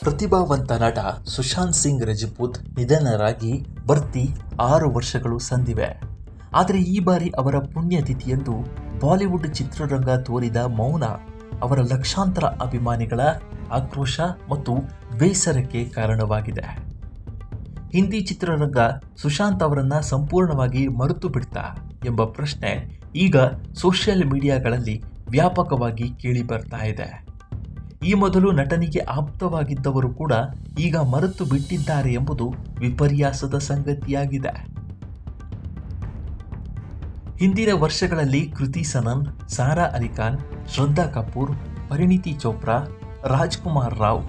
ಪ್ರತಿಭಾವಂತ ನಟ ಸುಶಾಂತ್ ಸಿಂಗ್ ರಜಪೂತ್ ನಿಧನರಾಗಿ ಬರ್ತಿ 6 ವರ್ಷಗಳು ಸಂದಿವೆ. ಆದರೆ ಈ ಬಾರಿ ಅವರ ಪುಣ್ಯತಿಥಿಯಂದು ಬಾಲಿವುಡ್ ಚಿತ್ರರಂಗ ತೋರಿದ ಮೌನ ಅವರ ಲಕ್ಷಾಂತರ ಅಭಿಮಾನಿಗಳ ಆಕ್ರೋಶ ಮತ್ತು ಬೇಸರಕ್ಕೆ ಕಾರಣವಾಗಿದೆ. ಹಿಂದಿ ಚಿತ್ರರಂಗ ಸುಶಾಂತ್ ಅವರನ್ನ ಸಂಪೂರ್ಣವಾಗಿ ಮರೆತು ಬಿಡ್ತಾ ಎಂಬ ಪ್ರಶ್ನೆ ಈಗ ಸೋಷಿಯಲ್ ಮೀಡಿಯಾಗಳಲ್ಲಿ ವ್ಯಾಪಕವಾಗಿ ಕೇಳಿ ಬರ್ತಾ ಇದೆ. ಈ ಮೊದಲು ನಟನಿಗೆ ಆಪ್ತವಾಗಿದ್ದವರು ಕೂಡ ಈಗ ಮರೆತು ಬಿಟ್ಟಿದ್ದಾರೆ ಎಂಬುದು ವಿಪರ್ಯಾಸದ ಸಂಗತಿಯಾಗಿದೆ. ಹಿಂದಿನ ವರ್ಷಗಳಲ್ಲಿ ಕೃತಿ ಸನನ್, ಸಾರಾ ಅಲಿ ಖಾನ್, ಶ್ರದ್ಧಾ ಕಪೂರ್, ಪರಿಣಿತಿ ಚೋಪ್ರಾ, ರಾಜ್ಕುಮಾರ್ ರಾವ್,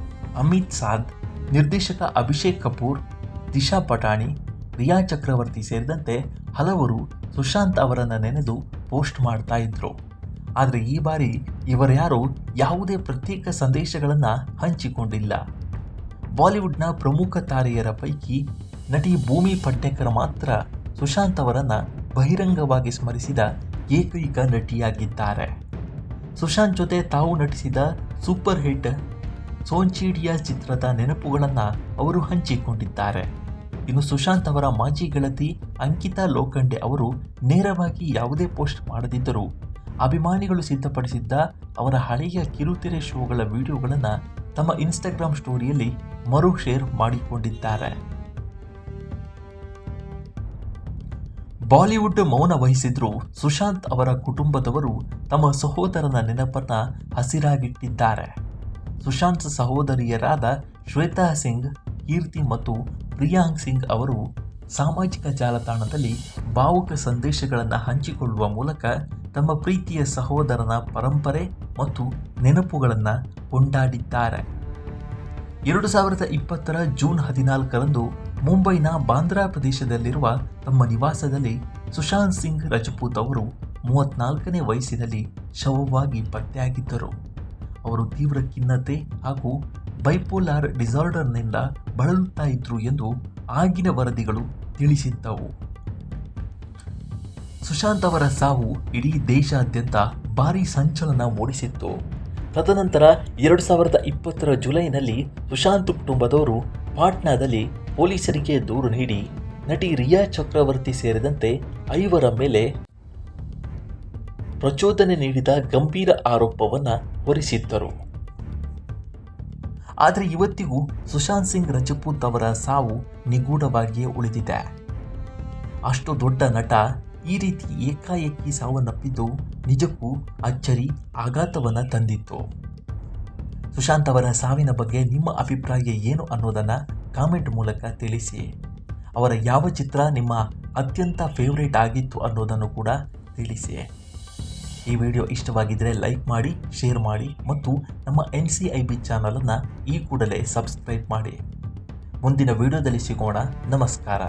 ಅಮಿತ್ ಸಾದ್, ನಿರ್ದೇಶಕ ಅಭಿಷೇಕ್ ಕಪೂರ್, ದಿಶಾ ಪಟಾಣಿ, ರಿಯಾ ಚಕ್ರವರ್ತಿ ಸೇರಿದಂತೆ ಹಲವರು ಸುಶಾಂತ್ ಅವರನ್ನು ನೆನೆದು ಪೋಸ್ಟ್ ಮಾಡ್ತಾ ಇದ್ರು. ಆದರೆ ಈ ಬಾರಿ ಇವರ್ಯಾರೂ ಯಾವುದೇ ಪ್ರತ್ಯೇಕ ಸಂದೇಶಗಳನ್ನು ಹಂಚಿಕೊಂಡಿಲ್ಲ. ಬಾಲಿವುಡ್ನ ಪ್ರಮುಖ ತಾರೆಯರ ಪೈಕಿ ನಟಿ ಭೂಮಿ ಪಡ್ನೇಕರ್ ಮಾತ್ರ ಸುಶಾಂತ್ ಅವರನ್ನು ಬಹಿರಂಗವಾಗಿ ಸ್ಮರಿಸಿದ ಏಕೈಕ ನಟಿಯಾಗಿದ್ದಾರೆ. ಸುಶಾಂತ್ ಜೊತೆ ತಾವು ನಟಿಸಿದ ಸೂಪರ್ ಹಿಟ್ ಸೋಂಚಿಡಿಯಾ ಚಿತ್ರದ ನೆನಪುಗಳನ್ನು ಅವರು ಹಂಚಿಕೊಂಡಿದ್ದಾರೆ. ಇನ್ನು ಸುಶಾಂತ್ ಅವರ ಮಾಜಿ ಗೆಳತಿ ಅಂಕಿತಾ ಲೋಖಂಡೆ ಅವರು ನೇರವಾಗಿ ಯಾವುದೇ ಪೋಸ್ಟ್ ಮಾಡದಿದ್ದರೂ ಅಭಿಮಾನಿಗಳು ಸಿದ್ಧಪಡಿಸಿದ್ದ ಅವರ ಹಳೆಯ ಕಿರುತೆರೆ ಶೋಗಳ ವಿಡಿಯೋಗಳನ್ನು ತಮ್ಮ ಇನ್ಸ್ಟಾಗ್ರಾಮ್ ಸ್ಟೋರಿಯಲ್ಲಿ ಮರು ಶೇರ್ ಮಾಡಿಕೊಂಡಿದ್ದಾರೆ. ಬಾಲಿವುಡ್ ಮೌನ ವಹಿಸಿದ್ರೂ ಸುಶಾಂತ್ ಅವರ ಕುಟುಂಬದವರು ತಮ್ಮ ಸಹೋದರನ ನೆನಪನ್ನ ಹಸಿರಾಗಿಟ್ಟಿದ್ದಾರೆ. ಸುಶಾಂತ್ ಸಹೋದರಿಯರಾದ ಶ್ವೇತಾ ಸಿಂಗ್, ಕೀರ್ತಿ ಮತ್ತು ಪ್ರಿಯಾಂಕ್ ಸಿಂಗ್ ಅವರು ಸಾಮಾಜಿಕ ಜಾಲತಾಣದಲ್ಲಿ ಭಾವುಕ ಸಂದೇಶಗಳನ್ನು ಹಂಚಿಕೊಳ್ಳುವ ಮೂಲಕ ತಮ್ಮ ಪ್ರೀತಿಯ ಸಹೋದರನ ಪರಂಪರೆ ಮತ್ತು ನೆನಪುಗಳನ್ನು ಕೊಂಡಾಡಿದ್ದಾರೆ. 2020 ಜೂನ್ 14ರಂದು ಮುಂಬೈನ ಬಾಂದ್ರಾ ಪ್ರದೇಶದಲ್ಲಿರುವ ತಮ್ಮ ನಿವಾಸದಲ್ಲಿ ಸುಶಾಂತ್ ಸಿಂಗ್ ರಜಪೂತ್ ಅವರು 34ನೇ ವಯಸ್ಸಿನಲ್ಲಿ ಶವವಾಗಿ ಪತ್ತೆಯಾಗಿದ್ದರು. ಅವರು ತೀವ್ರ ಖಿನ್ನತೆ ಹಾಗೂ ಬೈಪೋಲಾರ್ ಡಿಸಾರ್ಡರ್ನಿಂದ ಬಳಲುತ್ತಾ ಇದ್ರು ಎಂದು ಆಗಿನ ವರದಿಗಳು ತಿಳಿಸಿದ್ದವು. ಸುಶಾಂತ್ ಅವರ ಸಾವು ಇಡೀ ದೇಶಾದ್ಯಂತ ಭಾರೀ ಸಂಚಲನ ಮೂಡಿಸಿತ್ತು. ತದನಂತರ 2020 ಜುಲೈನಲ್ಲಿ ಸುಶಾಂತ್ ಕುಟುಂಬದವರು ಪಾಟ್ನಾದಲ್ಲಿ ಪೊಲೀಸರಿಗೆ ದೂರು ನೀಡಿ ನಟಿ ರಿಯಾ ಚಕ್ರವರ್ತಿ ಸೇರಿದಂತೆ 5 ಮೇಲೆ ಪ್ರಚೋದನೆ ನೀಡಿದ ಗಂಭೀರ ಆರೋಪವನ್ನು ಹೊರಿಸಿದ್ದರು. ಆದರೆ ಇವತ್ತಿಗೂ ಸುಶಾಂತ್ ಸಿಂಗ್ ರಜಪೂತ್ ಅವರ ಸಾವು ನಿಗೂಢವಾಗಿಯೇ ಉಳಿದಿದೆ. ಅಷ್ಟು ದೊಡ್ಡ ನಟ ಈ ರೀತಿ ಏಕಾಏಕಿ ಸಾವನ್ನಪ್ಪಿದ್ದು ನಿಜಕ್ಕೂ ಅಚ್ಚರಿ, ಆಘಾತವನ್ನು ತಂದಿತ್ತು. ಸುಶಾಂತ್ ಅವರ ಸಾವಿನ ಬಗ್ಗೆ ನಿಮ್ಮ ಅಭಿಪ್ರಾಯ ಏನು ಅನ್ನೋದನ್ನು ಕಾಮೆಂಟ್ ಮೂಲಕ ತಿಳಿಸಿ. ಅವರ ಯಾವ ಚಿತ್ರ ನಿಮ್ಮ ಅತ್ಯಂತ ಫೇವರೇಟ್ ಆಗಿತ್ತು ಅನ್ನೋದನ್ನು ಕೂಡ ತಿಳಿಸಿ. ಈ ವಿಡಿಯೋ ಇಷ್ಟವಾಗಿದ್ದರೆ ಲೈಕ್ ಮಾಡಿ, ಶೇರ್ ಮಾಡಿ ಮತ್ತು ನಮ್ಮ NCIB ಚಾನಲನ್ನು ಈ ಕೂಡಲೇ ಸಬ್ಸ್ಕ್ರೈಬ್ ಮಾಡಿ. ಮುಂದಿನ ವಿಡಿಯೋದಲ್ಲಿ ಸಿಗೋಣ. ನಮಸ್ಕಾರ.